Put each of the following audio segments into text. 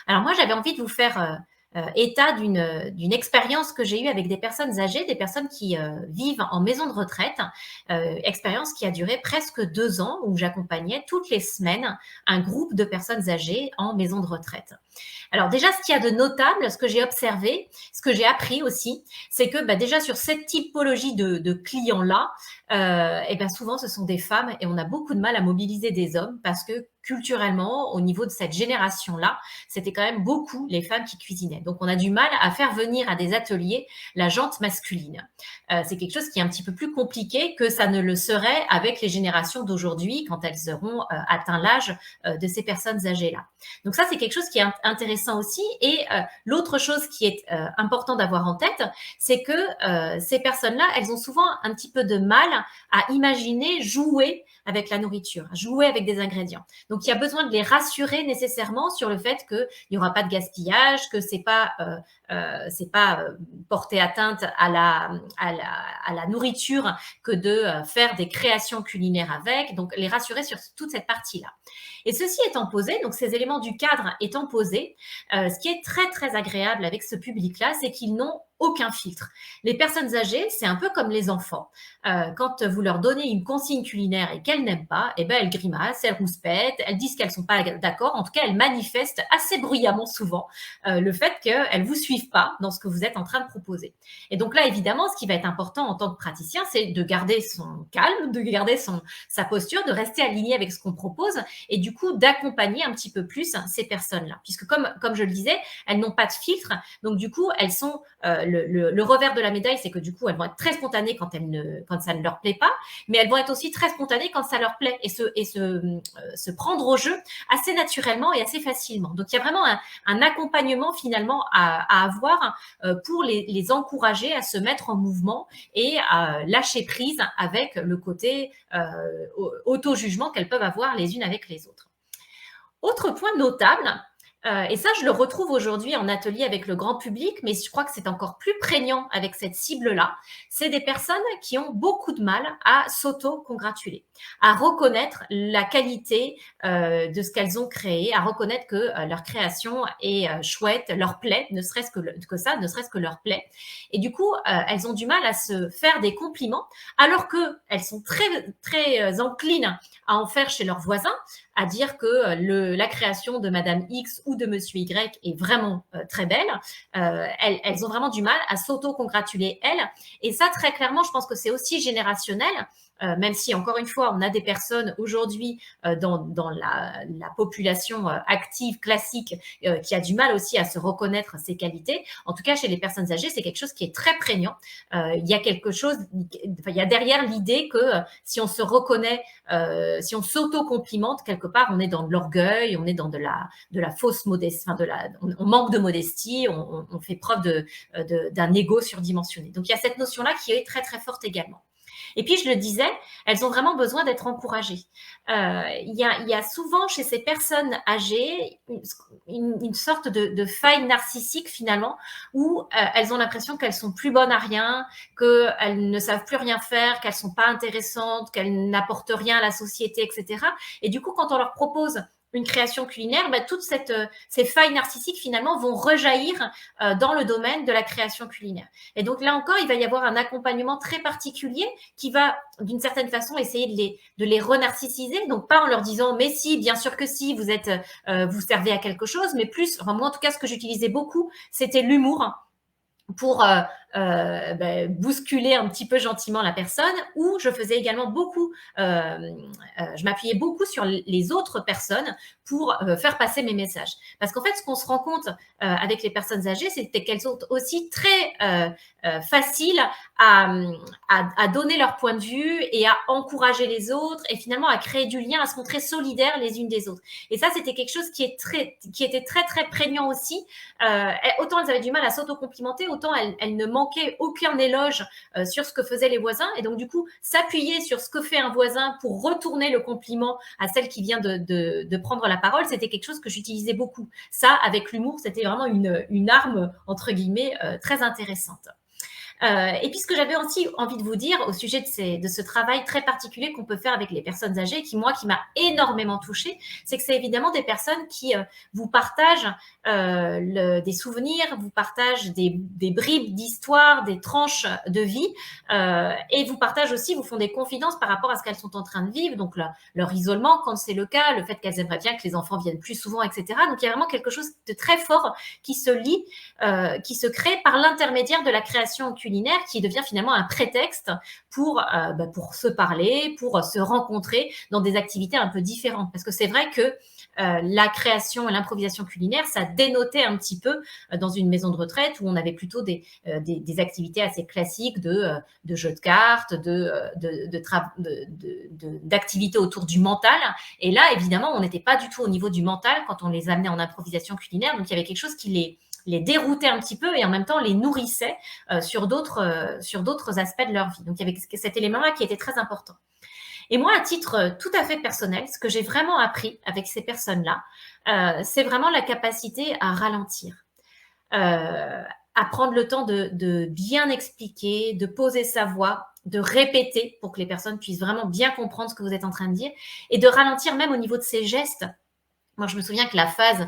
Alors moi, j'avais envie de vous faire état d'une expérience que j'ai eue avec des personnes âgées, des personnes qui vivent en maison de retraite, expérience qui a duré presque 2 ans où j'accompagnais toutes les semaines un groupe de personnes âgées en maison de retraite. Alors déjà, ce qu'il y a de notable, ce que j'ai observé, ce que j'ai appris aussi, c'est que déjà sur cette typologie de clients-là, et ben souvent ce sont des femmes et on a beaucoup de mal à mobiliser des hommes parce que culturellement, au niveau de cette génération-là, c'était quand même beaucoup les femmes qui cuisinaient. Donc on a du mal à faire venir à des ateliers la jante masculine. C'est quelque chose qui est un petit peu plus compliqué que ça ne le serait avec les générations d'aujourd'hui quand elles auront atteint l'âge de ces personnes âgées-là. Donc ça, c'est quelque chose qui est intéressant aussi. Et l'autre chose qui est important d'avoir en tête, c'est que ces personnes-là, elles ont souvent un petit peu de mal à imaginer jouer avec la nourriture, jouer avec des ingrédients. Donc il y a besoin de les rassurer nécessairement sur le fait qu'il n'y aura pas de gaspillage, que c'est pas porter atteinte à la nourriture que de faire des créations culinaires avec. Donc les rassurer sur toute cette partie-là. Et ceci étant posé, donc ces éléments du cadre étant posés, ce qui est très très agréable avec ce public-là, c'est qu'ils n'ont aucun filtre. Les personnes âgées, c'est un peu comme les enfants. Quand vous leur donnez une consigne culinaire et qu'elles n'aiment pas, eh ben elles grimacent, elles rouspètent, elles disent qu'elles sont pas d'accord. En tout cas, elles manifestent assez bruyamment souvent le fait qu'elles vous suivent pas dans ce que vous êtes en train de proposer. Et donc là, évidemment, ce qui va être important en tant que praticien, c'est de garder son calme, de garder sa posture, de rester aligné avec ce qu'on propose et du coup d'accompagner un petit peu plus ces personnes-là. Puisque comme je le disais, elles n'ont pas de filtre, donc du coup, elles sont le revers de la médaille, c'est que du coup, elles vont être très spontanées quand ça ne leur plaît pas, mais elles vont être aussi très spontanées quand ça leur plaît et se prendre au jeu assez naturellement et assez facilement. Donc il y a vraiment un accompagnement finalement à avoir pour les encourager à se mettre en mouvement et à lâcher prise avec le côté auto-jugement qu'elles peuvent avoir les unes avec les autres. Autre point notable, et ça je le retrouve aujourd'hui en atelier avec le grand public, mais je crois que c'est encore plus prégnant avec cette cible-là, c'est des personnes qui ont beaucoup de mal à s'auto-congratuler, à reconnaître la qualité de ce qu'elles ont créé, à reconnaître que leur création est chouette, leur plaît, ne serait-ce que leur plaît. Et du coup, elles ont du mal à se faire des compliments, alors qu'elles sont très, très enclines à en faire chez leurs voisins, à dire que la création de Madame X ou de Monsieur Y est vraiment très belle. Elles ont vraiment du mal à s'auto-congratuler, elles. Et ça, très clairement, je pense que c'est aussi générationnel. Même si, encore une fois, on a des personnes aujourd'hui dans la population active, classique, qui a du mal aussi à se reconnaître ses qualités. En tout cas, chez les personnes âgées, c'est quelque chose qui est très prégnant. Il y a quelque chose, il y a derrière l'idée que si on se reconnaît, si on s'auto-complimente, quelque part, on est dans de l'orgueil, on est dans de la fausse modestie, enfin on manque de modestie, on fait preuve d'un ego surdimensionné. Donc, il y a cette notion-là qui est très, très forte également. Et puis, je le disais, elles ont vraiment besoin d'être encouragées. Il y a souvent chez ces personnes âgées une sorte de faille narcissique finalement, où elles ont l'impression qu'elles sont plus bonnes à rien, qu'elles ne savent plus rien faire, qu'elles sont pas intéressantes, qu'elles n'apportent rien à la société, etc. Et du coup, quand on leur propose une création culinaire, toutes ces failles narcissiques finalement vont rejaillir dans le domaine de la création culinaire. Et donc là encore, il va y avoir un accompagnement très particulier qui va d'une certaine façon essayer de les renarcissiser, donc pas en leur disant mais si, bien sûr que si, vous servez à quelque chose, mais plus, enfin moi en tout cas ce que j'utilisais beaucoup, c'était l'humour pour bousculer un petit peu gentiment la personne, ou je faisais également beaucoup, je m'appuyais beaucoup sur les autres personnes pour faire passer mes messages. Parce qu'en fait, ce qu'on se rend compte avec les personnes âgées, c'est qu'elles sont aussi très faciles à donner leur point de vue et à encourager les autres et finalement à créer du lien, à se montrer solidaires les unes des autres. Et ça, c'était quelque chose qui était très, très prégnant aussi. Autant elles avaient du mal à s'auto-complimenter, autant elles ne manquaient aucun éloge sur ce que faisaient les voisins. Et donc, du coup, s'appuyer sur ce que fait un voisin pour retourner le compliment à celle qui vient de prendre la parole, c'était quelque chose que j'utilisais beaucoup. Ça, avec l'humour, c'était vraiment une arme, entre guillemets, très intéressante. Et puis ce que j'avais aussi envie de vous dire au sujet de ce travail très particulier qu'on peut faire avec les personnes âgées, qui m'a énormément touchée, c'est que c'est évidemment des personnes qui vous partagent des souvenirs, vous partagent des bribes d'histoire, des tranches de vie, et vous partagent aussi, vous font des confidences par rapport à ce qu'elles sont en train de vivre, donc leur isolement quand c'est le cas, le fait qu'elles aimeraient bien que les enfants viennent plus souvent, etc. Donc il y a vraiment quelque chose de très fort qui se lie, qui se crée par l'intermédiaire de la création culinaire, qui devient finalement un prétexte pour se parler, pour se rencontrer dans des activités un peu différentes. Parce que c'est vrai que la création et l'improvisation culinaire, ça dénotait un petit peu dans une maison de retraite où on avait plutôt des activités assez classiques de jeux de cartes, d'activités autour du mental. Et là, évidemment, on n'était pas du tout au niveau du mental quand on les amenait en improvisation culinaire. Donc, il y avait quelque chose qui les déroutait un petit peu et en même temps les nourrissait sur d'autres aspects de leur vie. Donc, il y avait cet élément-là qui était très important. Et moi, à titre tout à fait personnel, ce que j'ai vraiment appris avec ces personnes-là, c'est vraiment la capacité à ralentir, à prendre le temps de bien expliquer, de poser sa voix, de répéter pour que les personnes puissent vraiment bien comprendre ce que vous êtes en train de dire et de ralentir même au niveau de ses gestes. Moi, je me souviens que la phase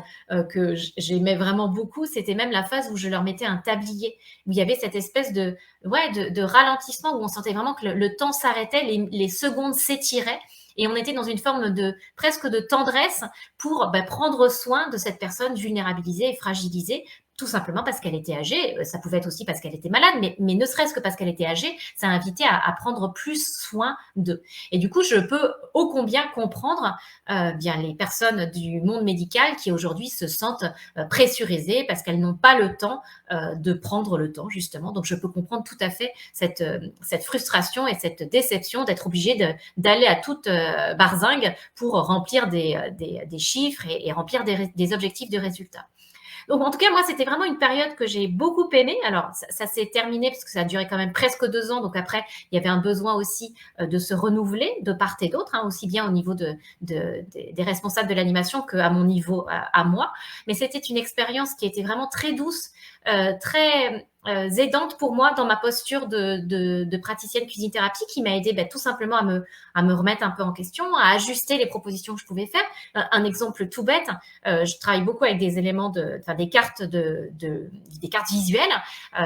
que j'aimais vraiment beaucoup, c'était même la phase où je leur mettais un tablier, où il y avait cette espèce de ralentissement, où on sentait vraiment que le temps s'arrêtait, les secondes s'étiraient, et on était dans une forme presque de tendresse pour prendre soin de cette personne vulnérabilisée et fragilisée, tout simplement parce qu'elle était âgée. Ça pouvait être aussi parce qu'elle était malade, mais ne serait-ce que parce qu'elle était âgée, ça invitait à prendre plus soin d'eux. Et du coup, je peux ô combien comprendre bien les personnes du monde médical qui aujourd'hui se sentent pressurisées parce qu'elles n'ont pas le temps de prendre le temps, justement. Donc, je peux comprendre tout à fait cette frustration et cette déception d'être obligée d'aller à toute barzingue pour remplir des chiffres et remplir des objectifs de résultats. Donc, en tout cas, moi, c'était vraiment une période que j'ai beaucoup aimée. Alors, ça s'est terminé parce que ça a duré quand même presque 2 ans. Donc, après, il y avait un besoin aussi de se renouveler de part et d'autre, hein, aussi bien au niveau des responsables de l'animation qu'à mon niveau, à moi. Mais c'était une expérience qui était vraiment très douce, très aidante pour moi dans ma posture de praticienne cuisine-thérapie, qui m'a aidée tout simplement à me remettre un peu en question, à ajuster les propositions que je pouvais faire. Un exemple tout bête, je travaille beaucoup avec des éléments des cartes des cartes visuelles.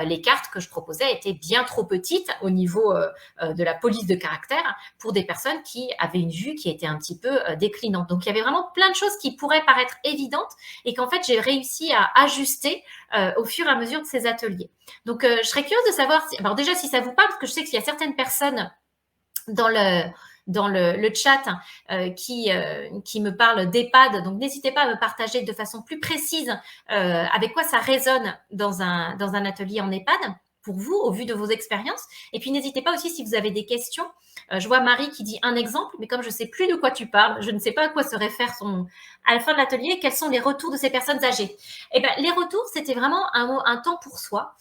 Les cartes que je proposais étaient bien trop petites au niveau de la police de caractère pour des personnes qui avaient une vue qui était un petit peu déclinante. Donc, il y avait vraiment plein de choses qui pourraient paraître évidentes et qu'en fait, j'ai réussi à ajuster au fur et à mesure de ces ateliers. Donc, je serais curieuse de savoir alors déjà si ça vous parle, parce que je sais qu'il y a certaines personnes dans le chat qui me parlent d'EHPAD. Donc, n'hésitez pas à me partager de façon plus précise avec quoi ça résonne dans un atelier en EHPAD pour vous, au vu de vos expériences. Et puis, n'hésitez pas aussi si vous avez des questions. Je vois Marie qui dit un exemple, mais comme je ne sais plus de quoi tu parles, je ne sais pas à quoi se réfère à la fin de l'atelier, quels sont les retours de ces personnes âgées. Eh bien, les retours, c'était vraiment un temps pour soi.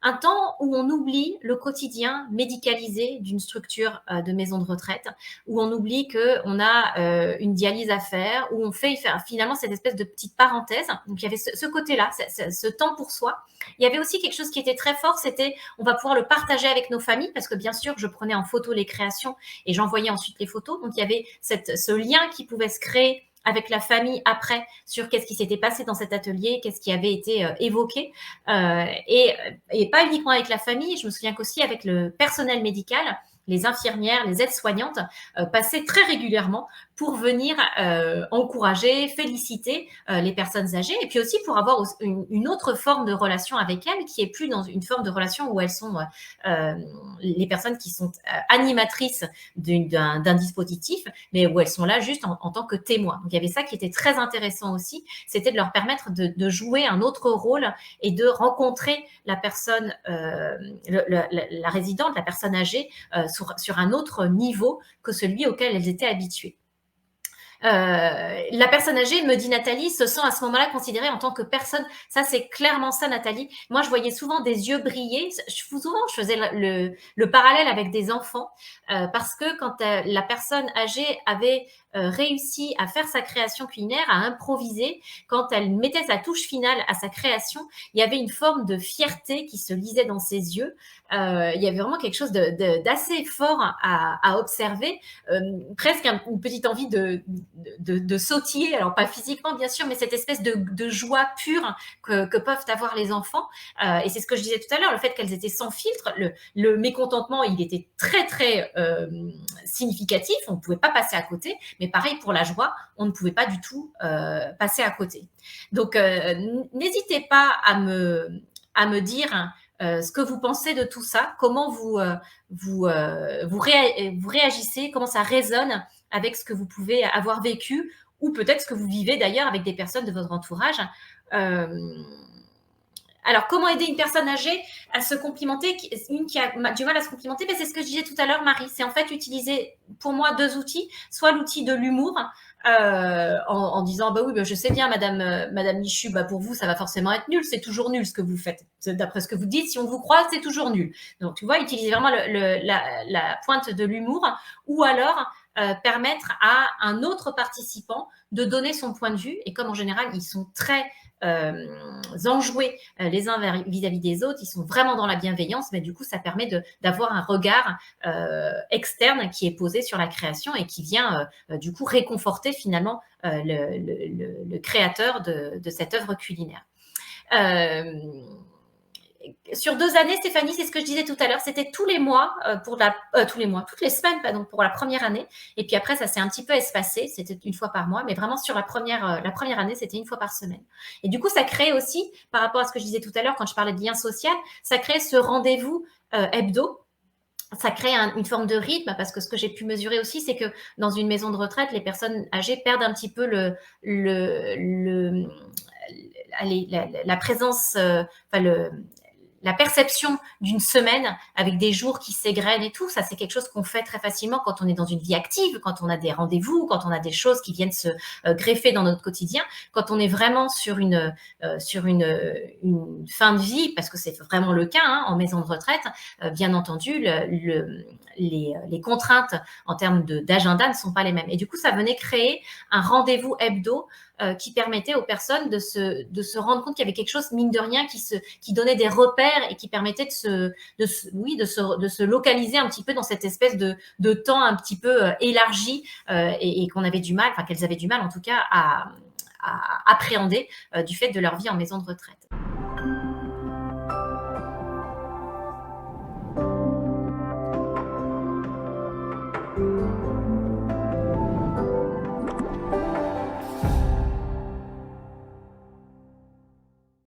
Un temps où on oublie le quotidien médicalisé d'une structure de maison de retraite, où on oublie qu'on a une dialyse à faire, où on fait finalement cette espèce de petite parenthèse. Donc, il y avait ce côté-là, ce temps pour soi. Il y avait aussi quelque chose qui était très fort, c'était on va pouvoir le partager avec nos familles, parce que bien sûr, je prenais en photo les créations et j'envoyais ensuite les photos. Donc, il y avait ce lien qui pouvait se créer avec la famille après sur qu'est-ce qui s'était passé dans cet atelier, qu'est-ce qui avait été évoqué, et pas uniquement avec la famille. Je me souviens qu'aussi avec le personnel médical, les infirmières, les aides-soignantes passaient très régulièrement pour venir encourager, féliciter les personnes âgées, et puis aussi pour avoir une autre forme de relation avec elles, qui est plus dans une forme de relation où elles sont les personnes qui sont animatrices d'un dispositif, mais où elles sont là juste en tant que témoins. Donc, il y avait ça qui était très intéressant aussi, c'était de leur permettre de jouer un autre rôle et de rencontrer la personne, la résidente, la personne âgée, sur un autre niveau que celui auquel elles étaient habituées. La personne âgée, me dit Nathalie, se sent à ce moment-là considérée en tant que personne. Ça, c'est clairement ça, Nathalie. Moi, je voyais souvent des yeux briller. Souvent, je faisais le parallèle avec des enfants parce que quand la personne âgée avait réussi à faire sa création culinaire, à improviser, quand elle mettait sa touche finale à sa création, il y avait une forme de fierté qui se lisait dans ses yeux. Il y avait vraiment quelque chose d'assez fort à observer, presque une petite envie de sautiller, alors pas physiquement bien sûr, mais cette espèce de joie pure que peuvent avoir les enfants. Et c'est ce que je disais tout à l'heure, le fait qu'elles étaient sans filtre, le mécontentement, il était très très significatif, on ne pouvait pas passer à côté, mais pareil pour la joie, on ne pouvait pas du tout passer à côté. Donc n'hésitez pas à me dire ce que vous pensez de tout ça, comment vous réagissez, comment ça résonne avec ce que vous pouvez avoir vécu ou peut-être ce que vous vivez d'ailleurs avec des personnes de votre entourage. Alors, comment aider une personne âgée à se complimenter, une qui a du mal à se complimenter? Ben, c'est ce que je disais tout à l'heure, Marie. C'est en fait utiliser, pour moi, deux outils. Soit l'outil de l'humour, en disant, bah oui, bah, je sais bien, Madame Michu, bah pour vous, ça va forcément être nul. C'est toujours nul ce que vous faites. D'après ce que vous dites, si on vous croit, c'est toujours nul. Donc, tu vois, utiliser vraiment la pointe de l'humour, ou alors permettre à un autre participant de donner son point de vue. Et comme en général, ils sont très enjoués les uns vis-à-vis des autres, ils sont vraiment dans la bienveillance, mais du coup, ça permet d'avoir un regard externe qui est posé sur la création et qui vient du coup réconforter finalement le créateur de cette œuvre culinaire. Sur 2 années, Stéphanie, c'est ce que je disais tout à l'heure, c'était tous les mois, toutes les semaines, pardon, pour la première année. Et puis après, ça s'est un petit peu espacé, c'était une fois par mois, mais vraiment sur la première année, c'était une fois par semaine. Et du coup, ça crée aussi, par rapport à ce que je disais tout à l'heure quand je parlais de lien social, ça crée ce rendez-vous hebdo. Ça crée une forme de rythme parce que ce que j'ai pu mesurer aussi, c'est que dans une maison de retraite, les personnes âgées perdent un petit peu la présence, la perception d'une semaine avec des jours qui s'égrènent et tout, ça c'est quelque chose qu'on fait très facilement quand on est dans une vie active, quand on a des rendez-vous, quand on a des choses qui viennent se greffer dans notre quotidien. Quand on est vraiment sur une fin de vie, parce que c'est vraiment le cas en maison de retraite, bien entendu, les contraintes en termes d'agenda ne sont pas les mêmes. Et du coup, ça venait créer un rendez-vous hebdo qui permettait aux personnes de se rendre compte qu'il y avait quelque chose, mine de rien, qui donnait des repères et qui permettait de se localiser un petit peu dans cette espèce de temps un petit peu élargi et qu'on avait du mal, enfin qu'elles avaient du mal en tout cas à appréhender du fait de leur vie en maison de retraite.